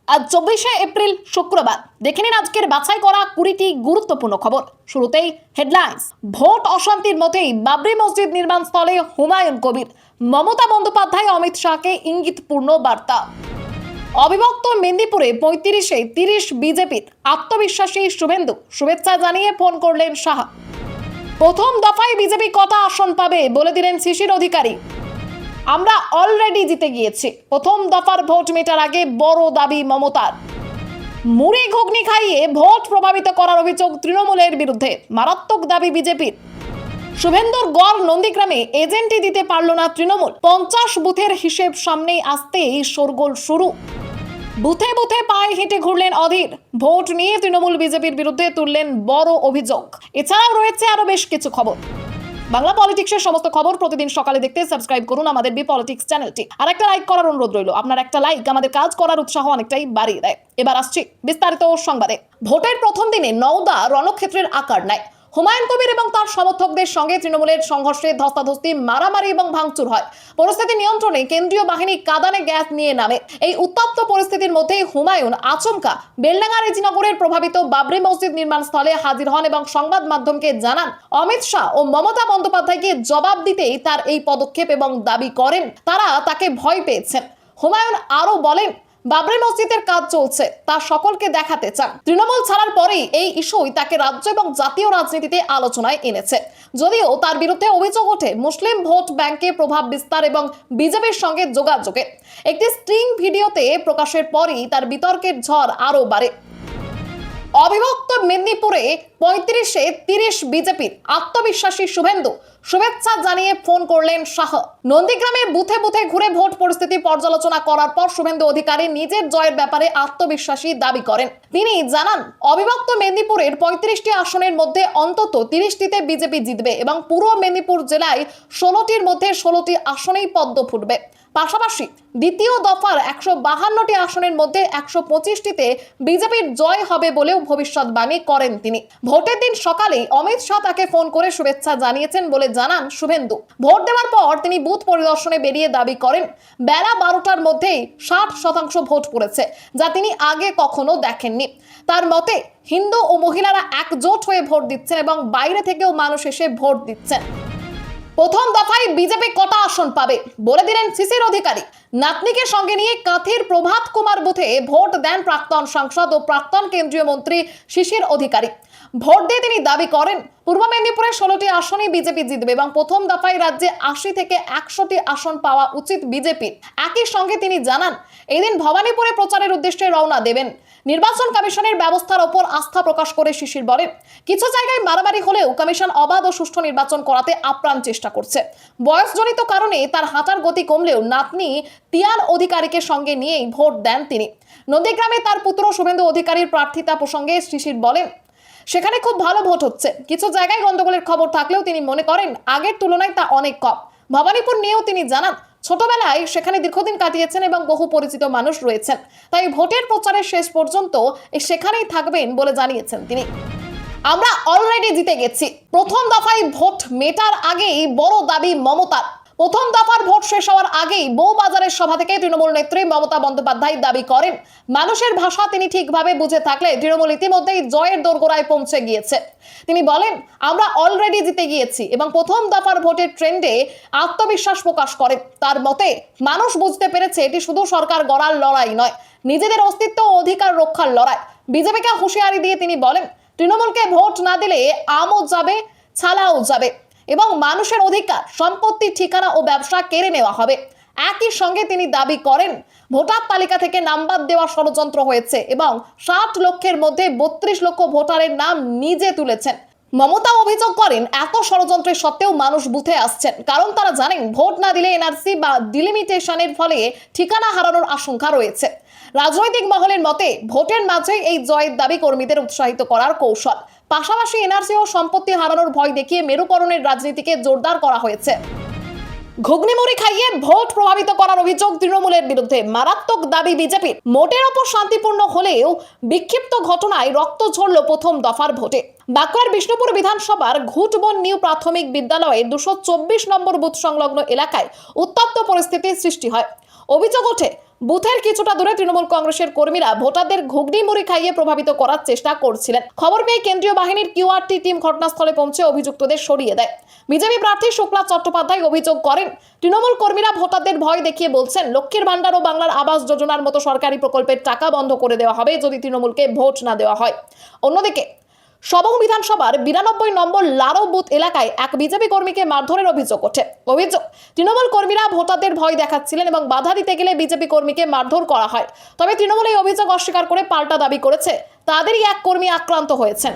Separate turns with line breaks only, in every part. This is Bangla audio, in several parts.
আজ 24শে এপ্রিল শুক্রবার। দেখে নিন আজকের বাছাই করা 20টি গুরুত্বপূর্ণ খবর। শুরুতেই হেডলাইন্স। ভোট অশান্তির মধ্যেই বাবরি মসজিদ নির্মাণ স্থলে হুমায়ুন কবির। মমতা বন্দ্যোপাধ্যায় অমিত শাহকে ইঙ্গিতপূর্ণ বার্তা। অবিভক্ত মেদিনীপুরে 35-এ 30 বিজেপির। আত্মবিশ্বাসী শুভেন্দু। শুভেচ্ছা জানিয়ে ফোন করলেন শাহ। প্রথম দফায় বিজেপি কটা আসন পাবে বলে দিলেন শিশির অধিকারী। আমরা অলরেডি জিতে গিয়েছি। প্রথম দফার ভোট মেটার আগে বড় দাবি মমতার। মুড়ি ঘুগনি খাইয়ে ভোট প্রভাবিত করার অভিযোগ তৃণমূলের বিরুদ্ধে। মারাত্মক দাবি বিজেপির। শুভেন্দুর গড় নন্দীগ্রামে এজেন্টই দিতে পারল না তৃণমূল। 50 বুথের হিসেব সামনেই আসতেই শোরগোল শুরু। বুথে বুথে পায়ে হেঁটে ঘুরলেন অধীর। ভোট নিয়ে তৃণমূল বিজেপির বিরুদ্ধে তুললেন বড় অভিযোগ। এছাড়াও রয়েছে আরো বেশ কিছু খবর। বাংলা পলিটিক্সের সমস্ত খবর প্রতিদিন সকালে দেখতে সাবস্ক্রাইব করুন আমাদের বি পলিটিক্স চ্যানেলটি। আর একটা লাইক করার অনুরোধ রইল। আপনার একটা লাইক আমাদের কাজ করার উৎসাহ অনেকটাই বাড়িয়ে দেয়। এবার আসছি বিস্তারিত সংবাদে। ভোটের প্রথম দিনে নওদা রণক্ষেত্রের আকার নেয়। হুমায়ুন কবির এবং তার সমর্থকদের সঙ্গে তৃণমূলের সংঘর্ষে ধস্তাধস্তি, মারামারি এবং ভাঙচুর হয়। পরিস্থিতি নিয়ন্ত্রণে কেন্দ্রীয় বাহিনী কাঁদানে গ্যাস নিয়ে নামে। এই উত্তপ্ত পরিস্থিতির মধ্যে হুমায়ুন আচমকা বেলডাঙ্গা রেজিনগরের প্রভাবিত বাবরি মসজিদ নির্মাণ স্থলে হাজির হন এবং সংবাদ মাধ্যমকে জানান অমিত শাহ ও মমতা বন্দ্যোপাধ্যায়কে জবাব দিতেই তার এই পদক্ষেপ এবং দাবি করেন তারা তাকে ভয় পেয়েছেন। হুমায়ুন আরো বলেন, বাবরি মসজিদের কাজ চলছে, তা সকলকে দেখাতে চান। তৃণমূল ছাড়ার পরেই এই ইস্যুই তাকে রাজ্য এবং জাতীয় রাজনীতিতে আলোচনায় এনেছে। যদিও তার বিরুদ্ধে অভিযোগ ওঠে মুসলিম ভোট ব্যাংকে প্রভাব বিস্তার এবং বিজেপির সঙ্গে যোগাযোগে। একটি স্ট্রিং ভিডিওতে প্রকাশের পরই তার বিতর্কের ঝড় আরো বাড়ে। অবিভক্ত মেদিনীপুরে 35-এ 30 বিজেপির। আত্মবিশ্বাসী শুভেন্দু। শুভেচ্ছা জানিয়ে ফোন করলেন শাহ। নন্দীগ্রামে বুথে বুথে ঘুরে ভোট পরিস্থিতি পর্যালোচনা করার পর শুভেন্দু অধিকারী নিজের জয়ের ব্যাপারে আত্মবিশ্বাসী দাবি করেন। তিনি জানান, অবিভক্ত মেদিনীপুরের 35টি আসনের মধ্যে অন্তত 30টিতে বিজেপি জিতবে এবং পুরো মেদিনীপুর জেলায় 16টির মধ্যে 16টি আসনেই পদ্ম ফুটবে। পাশাপাশি দ্বিতীয় দফার 152টি আসনের মধ্যে 125টিতে বিজেপির জয় হবে বলেও ভবিষ্যৎবাণী করেন তিনি। ভোটের দিন সকালেই অমিত শাহ তাকে ফোন করে শুভেচ্ছা জানিয়েছেন বলে জানান শুভেন্দু। ভোট দেওয়ার পর তিনি বুথ পরিদর্শনে বেরিয়ে দাবি করেন বেলা 12টার মধ্যেই 60% ভোট পড়েছে, যা তিনি আগে কখনো দেখেননি। তার মতে হিন্দু ও মহিলারা একজোট হয়ে ভোট দিচ্ছেন এবং বাইরে থেকেও মানুষ এসে ভোট দিচ্ছেন। প্রথম দফায় বিজেপি কটা আসন পাবে বলে দিলেন শিশির অধিকারী। নাতনিকে সঙ্গে নিয়ে কাঁথির প্রভাত কুমার বুথে ভোট দেন প্রাক্তন সাংসদ ও প্রাক্তন কেন্দ্রীয় মন্ত্রী শিশির অধিকারী। ভোট দিয়ে তিনি দাবি করেন পূর্ব মেদিনীপুরে 16টি আসনই বিজেপি জিতবে এবং প্রথম দফায় রাজ্যে 80 থেকে 100টি আসন পাওয়া উচিত বিজেপির। একই সঙ্গে তিনি জানান, এদিন ভবানীপুরে প্রচারের উদ্দেশ্যে রওনা দেবেন। নির্বাচন কমিশনের ব্যবস্থার ওপর আস্থা প্রকাশ করে শিশির বলেন, কিছু জায়গায় মারামারি হলেও কমিশন অবাধ ও সুষ্ঠু নির্বাচন করাতে আপ্রাণ চেষ্টা করছে। বয়সজনিত কারণে তার হাঁটার গতি কমলেও নাতনি তিয়ান অধিকারীকে সঙ্গে নিয়েই ভোট দেন তিনি। নন্দীগ্রামে তার পুত্র শুভেন্দু অধিকারীর প্রার্থিতা প্রসঙ্গে শিশির বলেন, সেখানে খুব ভালো ভোট হচ্ছে। কিছু জায়গায় গন্ডগোলের খবর থাকলেও তিনি মনে করেন আগের তুলনায় তা অনেক কম। ভবানীপুর নিয়েও তিনি জানান, ছোটবেলায় সেখানে দীর্ঘদিন কাটিয়েছেন এবং বহু পরিচিত মানুষ রয়েছেন, তাই ভোটের প্রচারের শেষ পর্যন্ত সেখানেই থাকবেন বলে জানিয়েছেন তিনি। আমরা অলরেডি জিতে গেছি। প্রথম দফায় ভোট মেটার আগেই বড় দাবি মমতার। প্রথম দফার ভোট শেষ হওয়ার আগেই বউবাজারের সভা থেকে তৃণমূল নেত্রী মমতা বন্দ্যোপাধ্যায় দাবি করেন মানুষের ভাষা তিনি ঠিকভাবে বুঝে থাকলে তৃণমূল ইতিমধ্যেই জয়ের দোরগোড়ায় পৌঁছে গিয়েছে। তিনি বলেন, আমরা অলরেডি জিতে গিয়েছি এবং প্রথম দফার ভোটের ট্রেন্ডে আত্মবিশ্বাস প্রকাশ করেন। তার মতে মানুষ বুঝতে পেরেছে এটি শুধু সরকার গড়ার লড়াই নয়, নিজেদের অস্তিত্ব ও অধিকার রক্ষার লড়াই। বিজেপিকে হুঁশিয়ারি দিয়ে তিনি বলেন, তৃণমূলকে ভোট না দিলে আমও যাবে, ছালাও যাবে এবং মানুষের অধিকার, সম্পত্তি, ঠিকানা ও ব্যবসা কেড়ে নেওয়া হবে। একই সঙ্গে তিনি দাবি করেন ভোটার তালিকা থেকে নাম বাদ দেওয়া ষড়যন্ত্র হয়েছে এবং 60 লক্ষের মধ্যে 32 লক্ষ ভোটারের নাম নিজে তুলেছেন। মমতা অভিযোগ করেন এত ষড়যন্ত্রের সত্ত্বেও মানুষ বুথে আসছেন, কারণ তারা জানেন ভোট না দিলে এনআরসি বা ডিলিমিটেশনের ফলে ঠিকানা হারানোর আশঙ্কা রয়েছে। রাজনৈতিক মহলের মতে ভোটের মাঝে এই জয়ের দাবি কর্মীদের উৎসাহিত করার কৌশল। পাশাপাশি এনআরসি ও সম্পত্তি হারানোর ভয় দেখিয়ে মেরুকরণের রাজনীতিকে জোরদার করা হয়েছে। ঘুগনি মুড়ি খাইয়ে ভোট প্রভাবিত করার অভিযোগ তৃণমূলের বিরুদ্ধে। মারাত্মক দাবি বিজেপির। মোটের ওপর শান্তিপূর্ণ হলেও বিক্ষিপ্ত ঘটনায় রক্ত ঝরল প্রথম দফার ভোটে। বাঁকুড়ার বিষ্ণুপুর বিধানসভার ঘুটবন নিউ প্রাথমিক বিদ্যালয়ের 224 নম্বর বুথ সংলগ্ন এলাকায় উত্তপ্ত পরিস্থিতির সৃষ্টি হয়। অভিযোগ ওঠে বুথের কিছুটা দূরে তৃণমূল কংগ্রেসের কর্মীরা ভোটারদের ঘুগনি মুড়ি খাইয়ে প্রভাবিত করার চেষ্টা করছিলেন। খবর পেয়ে কেন্দ্রীয় বাহিনীর কিউআরটি টিম ঘটনাস্থলে পৌঁছে অভিযুক্তদের সরিয়ে দেয়। বিজেপি প্রার্থী শুক্লা চট্টোপাধ্যায় অভিযোগ করেন, তৃণমূল কর্মীরা ভোটারদের ভয় দেখিয়ে বলছেন লক্ষ্মীর ভান্ডার ও বাংলার আবাস যোজনার মতো সরকারি প্রকল্পের টাকা বন্ধ করে দেওয়া হবে যদি তৃণমূলকে ভোট না দেওয়া হয়। অন্যদিকে সবং বিধানসভার 92 নম্বর লারো বুথ এলাকায় এক বিজেপি কর্মীকে মারধরের অভিযোগ ওঠে। অভিযোগ, তৃণমূল কর্মীরা ভোটারদের ভয় দেখাচ্ছিলেন এবং বাধা দিতে গেলে বিজেপি কর্মীকে মারধর করা হয়। তবে তৃণমূল এই অভিযোগ অস্বীকার করে পাল্টা দাবি করেছে তাদেরই এক কর্মী আক্রান্ত হয়েছেন।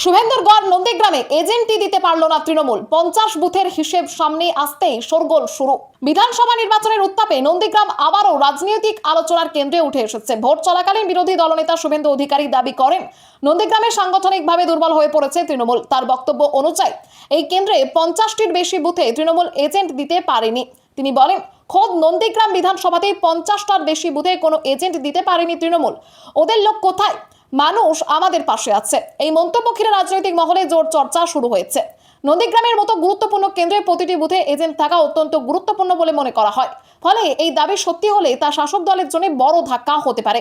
শুভেন্দুরগড় নন্দীগ্রামে এজেন্টই দিতে পারল না তৃণমূল, 50 বুথের হিসেব সামনে আসতেই শোরগোল শুরু। বিধানসভা নির্বাচনের উত্তাপে নন্দীগ্রাম আবারও রাজনৈতিক আলোচনার কেন্দ্রে উঠে এসেছে। ভোট চলাকালীন বিরোধী দলনেতা শুভেন্দু অধিকারী দাবি করেন নন্দীগ্রামে সাংগঠনিকভাবে দুর্বল হয়ে পড়েছে তৃণমূল। তার বক্তব্য অনুযায়ী এই কেন্দ্রে 50টির বেশি বুথে তৃণমূল এজেন্ট দিতে পারেনি। তিনি বলেন, খোদ নন্দীগ্রাম বিধানসভাতেই 50টার বেশি বুথে কোনো এজেন্ট দিতে পারেনি তৃণমূল। ওদের লোক কোথায়? মানুষ আমাদের পাশে আছে। এই মন্তব্য ঘিরে রাজনৈতিক মহলে জোর চর্চা শুরু হয়েছে। নন্দীগ্রামের মতো গুরুত্বপূর্ণ কেন্দ্রে প্রতিটি বুথে এজেন্ট থাকা অত্যন্ত গুরুত্বপূর্ণ বলে মনে করা হয়। ফলে এই দাবি সত্যি হলে তা শাসক দলের জন্য বড় ধাক্কা হতে পারে।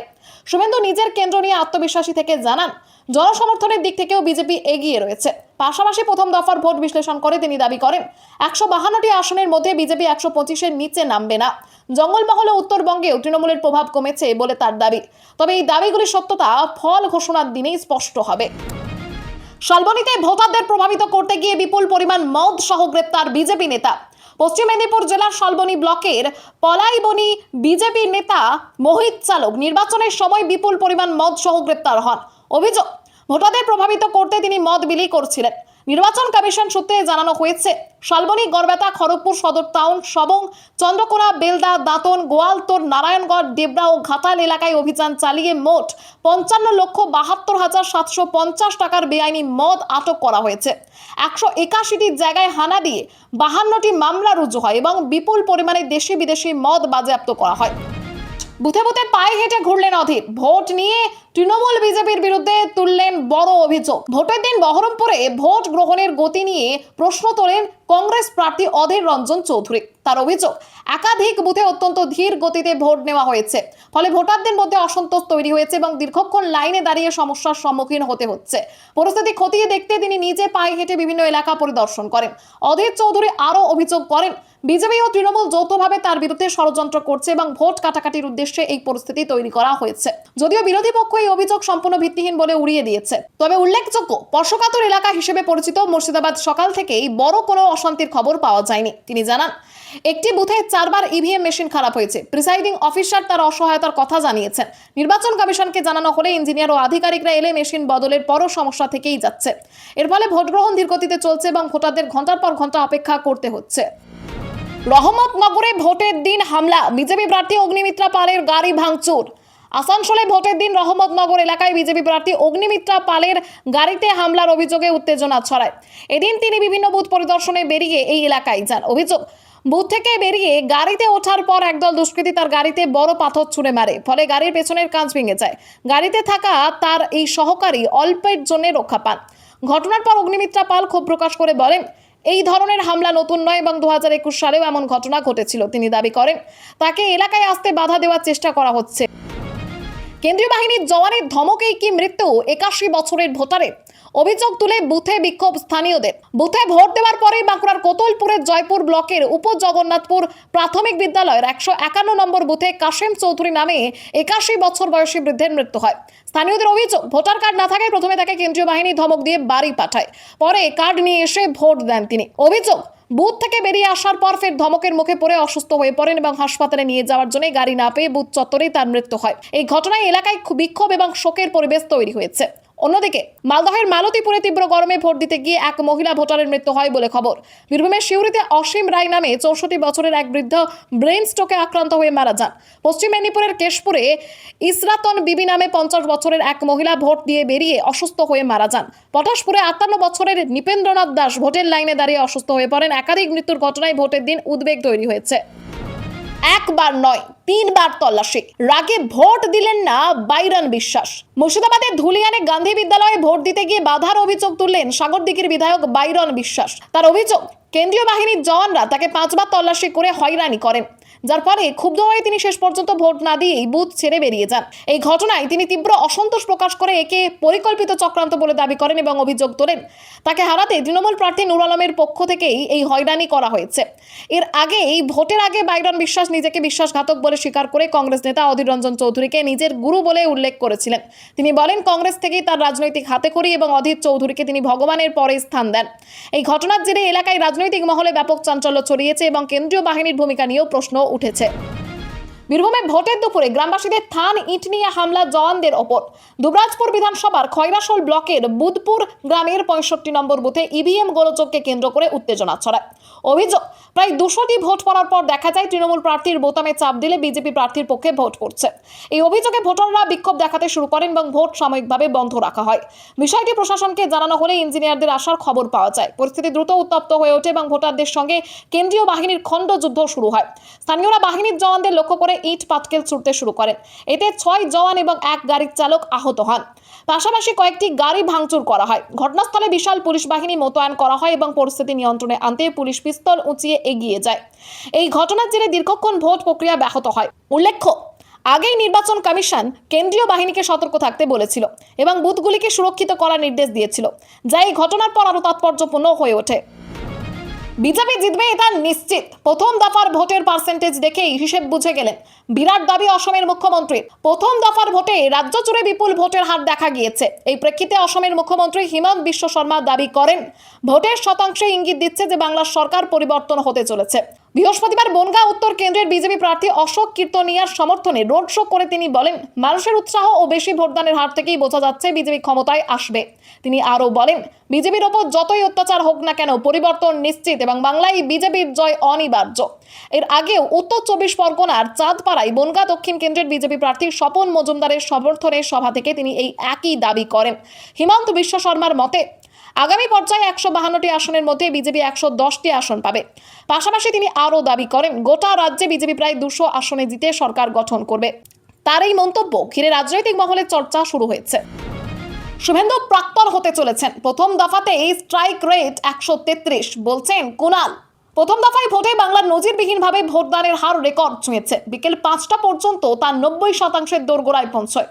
শুভেন্দু নিজের কেন্দ্র নিয়ে আত্মবিশ্বাসী থেকে জানান, জনসমর্থনের দিক থেকেও বিজেপি এগিয়ে রয়েছে। পাশাপাশি প্রথম দফার ভোট বিশ্লেষণ করে তিনি দাবি করেন 152টি আসনের মধ্যে বিজেপি 125-এর নিচে নামবে না। জঙ্গলমহলে উত্তরবঙ্গেও তৃণমূলের প্রভাব কমেছে বলে তার দাবি। তবে এই দাবিগুলির সত্যতা ফল ঘোষণার দিনেই স্পষ্ট হবে। শালবনীতে ভোটারদের প্রভাবিত করতে গিয়ে বিপুল পরিমাণ মদ সহ গ্রেপ্তার বিজেপি নেতা। পশ্চিম মেদিনীপুর জেলার শালবনী ব্লকের পলাইবনী বিজেপি নেতা মোহিত চালক নির্বাচনের সময় বিপুল পরিমাণ মদ সহ গ্রেপ্তার হন। অভিযোগ, ভোটারদের প্রভাবিত করতে তিনি মদ বিলি করছিলেন। নির্বাচন কমিশন সূত্রে জানানো হয়েছে, শালবনী, গড়বেতা, খড়গপুর সদর টাউন, সবং, চন্দ্রকোনা, বেলদা, দাঁতন, গোয়ালতোর, নারায়ণগড়, দেবরা ও ঘাটাল এলাকায় অভিযান চালিয়ে মোট 55,72,750 টাকার বেআইনি মদ আটক করা হয়েছে। 181টি জায়গায় হানা দিয়ে 52টি মামলা রুজু হয় এবং বিপুল পরিমাণে দেশি বিদেশি মদ বাজেয়াপ্ত করা হয়। বুথে বুথে পায়ে হেঁটে ঘুরলেন অধীর। ভোট নিয়ে তৃণমূল বিজেপির বিরুদ্ধে তুললেন বড় অভিযোগ। ভোটের দিন বহরমপুরে ভোট গ্রহণের গতি নিয়ে প্রশ্ন তোলেন কংগ্রেস প্রার্থী অধীর রঞ্জন চৌধুরী। তার অভিযোগ, একাধিক বুথে অত্যন্ত ধীর গতিতে ভোট নেওয়া হয়েছে। ফলে ভোটারদের মধ্যে অসন্তোষ তৈরি হয়েছে এবং দীর্ঘক্ষণ লাইনে দাঁড়িয়ে সমস্যার সম্মুখীন হতে হচ্ছে। পরিস্থিতি খতিয়ে দেখতে তিনি নিজে পায়ে হেঁটে বিভিন্ন এলাকা পরিদর্শন করেন। অধীর চৌধুরী আরও অভিযোগ করেন, বিজেপি ও তৃণমূল যৌথভাবে তার বিরুদ্ধে ষড়যন্ত্র করছে এবং ভোট কাটাকাটির উদ্দেশ্যে এই পরিস্থিতি তৈরি করা হয়েছে। যদিও বিরোধী পক্ষ এই অভিযোগ সম্পূর্ণ ভিত্তিহীন বলে উড়িয়ে দিয়েছে। তবে উল্লেখযোগ্য, স্পর্শকাতর এলাকা হিসেবে পরিচিত মুর্শিদাবাদ সকাল থেকেই বড় কোনো অশান্তির খবর পাওয়া যায়নি। তিনি জানান, একটি বুথে 4 বার ইভিএম মেশিন খারাপ হয়েছে। প্রিসাইডিং অফিসার তার অসহায়তার কথা জানিয়েছেন। নির্বাচন কমিশনকে জানানো হলে ইঞ্জিনিয়ার ও আধিকারিকরা এলে মেশিন বদলের পরও সমস্যা থেকেই যাচ্ছে। এর ফলে ভোট গ্রহণ ধীরগতিতে চলছে এবং ভোটারদের ঘন্টার পর ঘন্টা অপেক্ষা করতে হচ্ছে। রহমতনগরে ভোটের দিন হামলা, বিজেপি প্রার্থী অগ্নিমিত্রা পালের গাড়ি ভাঙচুর। আসানসোলে ভোটের দিন রহমতনগর এলাকায় বিজেপি প্রার্থী অগ্নিমিত্রা পালের গাড়িতে হামলার অভিযোগে উত্তেজনা ছড়ায়। এদিন তিনি বিভিন্ন বুথ পরিদর্শনে বেরিয়ে এই এলাকায় যান। অভিযোগ, বুথ থেকে বেরিয়ে গাড়িতে ওঠার পর একদল দুষ্কৃতী তার গাড়িতে বড় পাথর ছুঁড়ে মারে। ফলে গাড়ির পেছনের কাঁচ ভেঙে যায়। গাড়িতে থাকা তার এই সহকারী অল্পের জন্য রক্ষা পান। ঘটনার পর অগ্নিমিত্রা পাল ক্ষোভ প্রকাশ করে বলেন, এই ধরনের হামলা নতুন নয় এবং 2021 সালেও এমন ঘটনা ঘটেছিল। তিনি দাবি করেন, তাকে এলাকায় আসতে বাধা দেওয়ার চেষ্টা করা হচ্ছে। কেন্দ্রীয় বাহিনীর জওয়ানের ধমকেই কি মৃত্যু 81 বছরের ভোটারের? অভিযোগ তুলে বুথে বিক্ষোভ স্থানীয়দের। বুথে ভোট দেওয়ার পরেই বাঁকুড়ার কোতলপুরের জয়পুর ব্লকের উপজগন্নাথপুর প্রাথমিক বিদ্যালয়ের 151 নম্বর বুথে কাশেম চৌধুরী নামে 81 বছর বয়সী বৃদ্ধের মৃত্যু হয়। স্থানীয়দের অভিযোগ, ভোটার কার্ড না থাকায় প্রথমে তাকে কেন্দ্রীয় বাহিনী ধমক দিয়ে বাড়ি পাঠায়। পরে কার্ড নিয়ে এসে ভোট দেন তিনি। অভিযোগ, বুথ থেকে বেরিয়ে আসার পর ফের ধমকের মুখে পড়ে অসুস্থ হয়ে পড়েন এবং হাসপাতালে নিয়ে যাওয়ার জন্য গাড়ি না পেয়ে বুথ চত্বরেই তার মৃত্যু হয়। এই ঘটনায় এলাকায় বিক্ষোভ এবং শোকের পরিবেশ তৈরি হয়েছে। অন্যদিকে মালদহের মালতীপুরে তীব্র গরমে ভোট দিতে গিয়ে এক মহিলা ভোটারের মৃত্যু হয় বলে খবর। বীরভূমের সিউড়িতে অসীম রায় নামে 64 বছরের এক বৃদ্ধ ব্রেন স্ট্রোকে আক্রান্ত হয়ে মারা যান। পশ্চিম মেদিনীপুরের কেশপুরে ইসরাতন বিবি নামে 50 বছরের এক মহিলা ভোট দিয়ে বেরিয়ে অসুস্থ হয়ে মারা যান। পটাশপুরে 58 বছরের নিপেন্দ্রনাথ দাস ভোটের লাইনে দাঁড়িয়ে অসুস্থ হয়ে পড়েন। একাধিক মৃত্যুর ঘটনায় ভোটের দিন উদ্বেগ তৈরি হয়েছে। একবার নয়, 3 বার তল্লাশি, রাগে ভোট দিলেন না বাইরন বিশ্বাস। মুর্শিদাবাদের ধুলিয়ানে গান্ধী বিদ্যালয়ে ভোট দিতে গিয়ে বাধার অভিযোগ তুললেন সাগরদিঘির বিধায়ক বাইরন বিশ্বাস। তার অভিযোগ, কেন্দ্রীয় বাহিনীর জওয়ানরা তাকে 5 বার তল্লাশি করে হয়রানি করেন। যার ফলে ক্ষুব্ধ হয়ে তিনি শেষ পর্যন্ত ভোট না দিয়েই বুথ ছেড়ে বেরিয়ে যান। এই ঘটনায় তিনি তীব্র অসন্তোষ প্রকাশ করে একে পরিকল্পিত চক্রান্ত বলে দাবি করেন এবং অভিযোগ তোলেন তাকে হারাতে তৃণমূল প্রার্থী নূর আলমের পক্ষ থেকেই এই হয়রানি করা হয়েছে। এর আগে এই ভোটের আগে বাইরন বিশ্বাস নিজেকে বিশ্বাসঘাতক বলে স্বীকার করে কংগ্রেস নেতা অধীর রঞ্জন চৌধুরীকে নিজের গুরু বলে উল্লেখ করেছিলেন। তিনি বলেন কংগ্রেস থেকেই তার রাজনৈতিক হাতেখড়ি এবং অধীর চৌধুরীকে তিনি ভগবানের পরে স্থান দেন। এই ঘটনার জেরে এলাকায় রাজনৈতিক মহলে ব্যাপক চাঞ্চল্য ছড়িয়েছে এবং কেন্দ্রীয় বাহিনীর ভূমিকা নিয়েও প্রশ্ন উঠেছে। বীরভূমে ভোটের দুপুরে গ্রামবাসীদের থান ইট নিয়ে হামলা জওয়ানদের ওপর। দুবরাজপুর বিধানসভার খয়রাশোল ব্লকের বুধপুর গ্রামের 65 নম্বর বুথে ইভিএম গোলযোগকে কেন্দ্র করে উত্তেজনা ছড়ায়। অভিযোগ, প্রায় 200টি ভোট পড়ার পর দেখা যায় তৃণমূল প্রার্থীর বোতামে চাপ দিলে বিজেপি প্রার্থীর পক্ষে ভোট পড়ছে। এই অভিযোগে ভোটাররা বিক্ষোভ দেখাতে শুরু করেন এবং ভোট সাময়িকভাবে বন্ধ রাখা হয়। বিষয়টি প্রশাসনকে জানানো হলে ইঞ্জিনিয়ারদের আসার খবর পাওয়া যায়। পরিস্থিতি দ্রুত উত্তপ্ত হয়ে ওঠে এবং ভোটারদের সঙ্গে কেন্দ্রীয় বাহিনীর খণ্ডযুদ্ধ শুরু হয়। স্থানীয়রা বাহিনীর জওয়ানদের লক্ষ্য করে ইট পাটকেল ছুড়তে শুরু করেন। এতে 6 জওয়ান এবং এক গাড়ির চালক আহত হন। পাশাপাশি কয়েকটি গাড়ি ভাঙচুর করা হয়। ঘটনাস্থলে বিশাল পুলিশ বাহিনী মোতায়েন করা হয় এবং পরিস্থিতি নিয়ন্ত্রণে আনতে পুলিশ পিস্তল উঁচিয়ে এগিয়ে যায়। এই ঘটনার জেরে দীর্ঘক্ষণ ভোট প্রক্রিয়া ব্যাহত হয়। উল্লেখ্য, আগেই নির্বাচন কমিশন কেন্দ্রীয় বাহিনীকে সতর্ক থাকতে বলেছিল এবং বুথগুলিকে সুরক্ষিত করার নির্দেশ দিয়েছিল, যা এই ঘটনার পর আরও তাৎপর্যপূর্ণ হয়ে ওঠে। বিজেপি জিতবে এটা নিশ্চিত। প্রথম দফার ভোটের পার্সেন্টেজ দেখেই হিসেব বুঝে গেলেন। বিরাট দাবি অসমের মুখ্যমন্ত্রীর। প্রথম দফার ভোটে রাজ্য জুড়ে বিপুল ভোটের হার দেখা গিয়েছে। এই প্রেক্ষিতে অসমের মুখ্যমন্ত্রী হিমন্ত বিশ্ব শর্মা দাবি করেন ভোটের শতাংশে ইঙ্গিত দিচ্ছে যে বাংলার সরকার পরিবর্তন হতে চলেছে। বৃহস্পতিবার বনগাঁ উত্তর কেন্দ্রের বিজেপি প্রার্থী অশোক কীর্তনিয়ার সমর্থনে রোড শো করে তিনি বলেন মানুষের উৎসাহ ও বেশি ভোটদানের হার থেকেই বোঝা যাচ্ছে বিজেপি ক্ষমতায় আসবে। তিনি আরও বলেন বিজেপির ওপর যতই অত্যাচার হোক না কেন পরিবর্তন নিশ্চিত এবং বাংলায় বিজেপির জয় অনিবার্য। এর আগেও উত্তর 24 পরগনার চাঁদপাড়ায় বনগাঁ দক্ষিণ কেন্দ্রের বিজেপি প্রার্থী স্বপন মজুমদারের সমর্থনে সভা থেকে তিনি এই একই দাবি করেন। হিমন্ত বিশ্ব শর্মার মতে আগামী পর্যায়ে 152টি আসনের মধ্যে বিজেপি 110টি আসন পাবে। পাশাপাশি তিনি আরও দাবি করেন গোটা রাজ্যে বিজেপি প্রায় 200 আসনে জিতে সরকার গঠন করবে। তার এই মন্তব্য ঘিরে রাজনৈতিক মহলে চর্চা শুরু হয়েছে। শুভেন্দু প্রাক্তন হতে চলেছেন। প্রথম দফাতে এই স্ট্রাইক রেট 133 বলছেন কুণাল। প্রথম দফায় ভোটে বাংলার নজিরবিহীনভাবে ভোটদানের হার রেকর্ড ছুঁয়েছে। বিকেল 5টা পর্যন্ত তা 90% দোরগোড়ায় পৌঁছয়।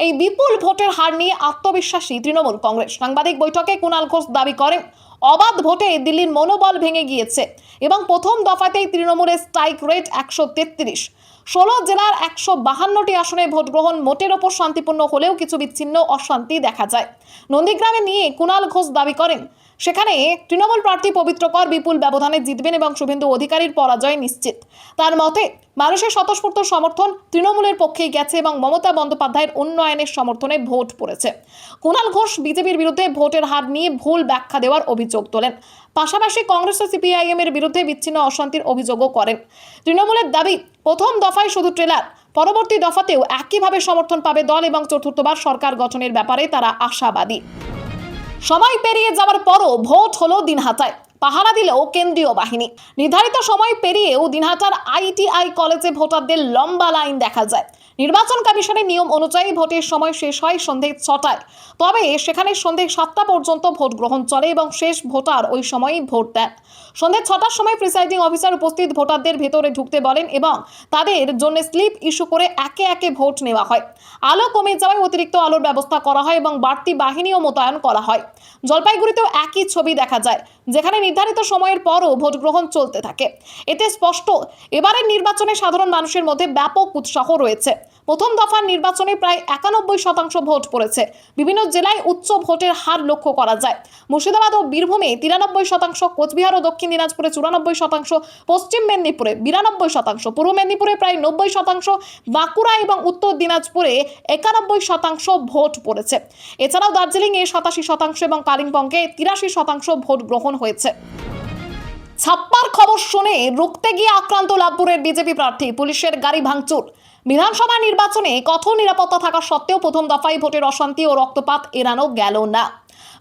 এই বিপুল ভোটের হার নিয়ে আত্মবিশ্বাসী তৃণমূল কংগ্রেস। সাংবাদিক বৈঠকে কুণাল ঘোষ দাবি করেন অবাধ ভোটে দিল্লির মনোবল ভেঙে গিয়েছে এবং প্রথম দফাতেই তৃণমূলের স্ট্রাইক রেট 133। 16 জেলার 152টি আসনে ভোট গ্রহণ মোটের ওপর শান্তিপূর্ণ হলেও কিছু বিচ্ছিন্ন অশান্তি দেখা যায়। নন্দীগ্রামে নিয়ে কুণাল ঘোষ দাবি করেন সেখানে তৃণমূল প্রার্থী পবিত্র কর বিপুল ব্যবধানে জিতবেন এবং শুভেন্দু অধিকারীর পরাজয় নিশ্চিত। তার মতে মানুষের স্বতঃস্ফূর্ত সমর্থন তৃণমূলের পক্ষেই গেছে এবং মমতা বন্দ্যোপাধ্যায়ের উন্নয়নের সমর্থনে ভোট পড়েছে। কুণাল ঘোষ বিজেপির বিরুদ্ধে ভোটের হার নিয়ে ভুল ব্যাখ্যা দেওয়ার অভিযোগ তোলেন। পাশাপাশি কংগ্রেস ও সিপিআইএম এর বিরুদ্ধে বিচ্ছিন্ন অশান্তির অভিযোগও করেন। তৃণমূলের দাবি প্রথম দফায় শুধু ট্রেলার, পরবর্তী দফাতেও একইভাবে সমর্থন পাবে দল এবং চতুর্থবার সরকার গঠনের ব্যাপারে তারা আশাবাদী। সময় পেরিয়ে যাওয়ার পরও ভোট হলো দিনহাটায়। পাহারা দিলেও কেন্দ্রীয় বাহিনী। নির্ধারিত সময় পেরিয়েও দিনহাটার আইটিআই কলেজে ভোটারদের লম্বা লাইন দেখা যায়। নির্বাচন কমিশনের নিয়ম অনুযায়ী ভোটের সময় শেষ হয় সন্ধ্যে 6টায়। তবে সেখানে সন্ধ্যে 7টা পর্যন্ত ভোট গ্রহণ চলে এবং শেষ ভোটার ওই সময়ই ভোট দেন। সন্ধ্যে 6টার সময় প্রিসাইডিং অফিসার উপস্থিত ভোটারদের ভেতরে ঢুকতে বলেন এবং তাদের জন্য স্লিপ ইস্যু করে একে একে ভোট নেওয়া হয়। আলো কমে যাওয়ায় অতিরিক্ত আলোর ব্যবস্থা করা হয় এবং বাড়তি বাহিনীও মোতায়েন করা হয়। জলপাইগুড়িতেও একই ছবি দেখা যায়, যেখানে নির্ধারিত সময়ের পরও ভোট গ্রহণ চলতে থাকে। এতে স্পষ্ট এবারের নির্বাচনে সাধারণ মানুষের মধ্যে ব্যাপক উৎসাহ রয়েছে। প্রথম দফার নির্বাচনে প্রায় 91% ভোট পড়েছে। বিভিন্ন জেলায় উচ্চ ভোটের হার লক্ষ্য করা যায়। মুর্শিদাবাদ ও বীরভূমে 93%, কোচবিহার ও দক্ষিণ দিনাজপুরে 94%, পশ্চিম মেদিনীপুরে 92%, পূর্ব মেদিনীপুরে প্রায় 90%, বাঁকুড়া এবং উত্তর দিনাজপুরে 91% ভোট পড়েছে। এছাড়াও দার্জিলিংয়ে 87% এবং কালিম্পংয়ে 83% ভোট গ্রহণ হয়েছে। ছাপ্পার খবর শুনে রুখতে গিয়ে আক্রান্ত লাভপুরের বিজেপি প্রার্থী, পুলিশের গাড়ি ভাঙচুর। বিধানসভা নির্বাচনে কঠোর নিরাপত্তা থাকা সত্ত্বেও প্রথম দফায় ভোটের অশান্তি ও রক্তপাত এড়ানো গেল না।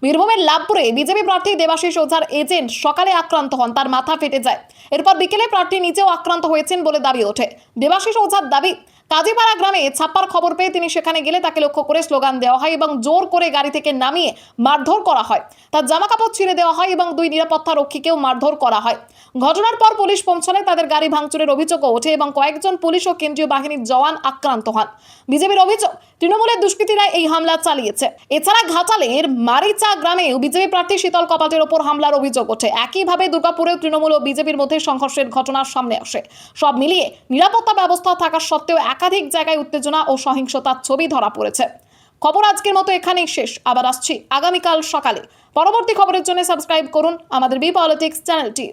বীরভূমের লাভপুরে বিজেপি প্রার্থী দেবাশিস ওঝার এজেন্ট সকালে আক্রান্ত হন, তার মাথা ফেটে যায়। এরপর বিকেলে প্রার্থী নিজেও আক্রান্ত হয়েছেন বলে দাবি ওঠে। দেবাশিস ওঝার দাবি কাজীপাড়া গ্রামে ছাপ্পার খবর পেয়ে তিনি সেখানে গেলে তাকে লক্ষ্য করে স্লোগান দেওয়া হয় এবং জোর করে গাড়ি থেকে নামিয়ে মারধর করা হয়। তার জামাকাপড় ছিঁড়ে দেওয়া হয় এবং 2 নিরাপত্তা রক্ষীকেও মারধর করা হয়। ঘটনার পর পুলিশ পৌঁছালে তাদের গাড়ি ভাঙচুরের অভিযোগও ওঠে এবং কয়েকজন পুলিশ ও কেন্দ্রীয় বাহিনীর জওয়ান আক্রান্ত হন। বিজেপির অভিযোগ, তৃণমূলের দুষ্কৃতীরা এই হামলা চালিয়েছে। এছাড়া ঘাটালের মারিচা গ্রামেও বিজেপি প্রার্থী শীতল কপাটের ওপর হামলার অভিযোগ ওঠে। একইভাবে দুর্গাপুরেও তৃণমূল ও বিজেপির মধ্যে সংঘর্ষের ঘটনা সামনে আসে। সব মিলিয়ে নিরাপত্তা ব্যবস্থা থাকা সত্ত্বেও একাধিক জায়গায় উত্তেজনা ও সহিংসতার ছবি ধরা পড়েছে। খবর আজকের মতো এখানেই শেষ। আবার আসছি আগামীকাল সকালে। পরবর্তী খবরের জন্য সাবস্ক্রাইব করুন আমাদের বি পলিটিক্স চ্যানেলটি।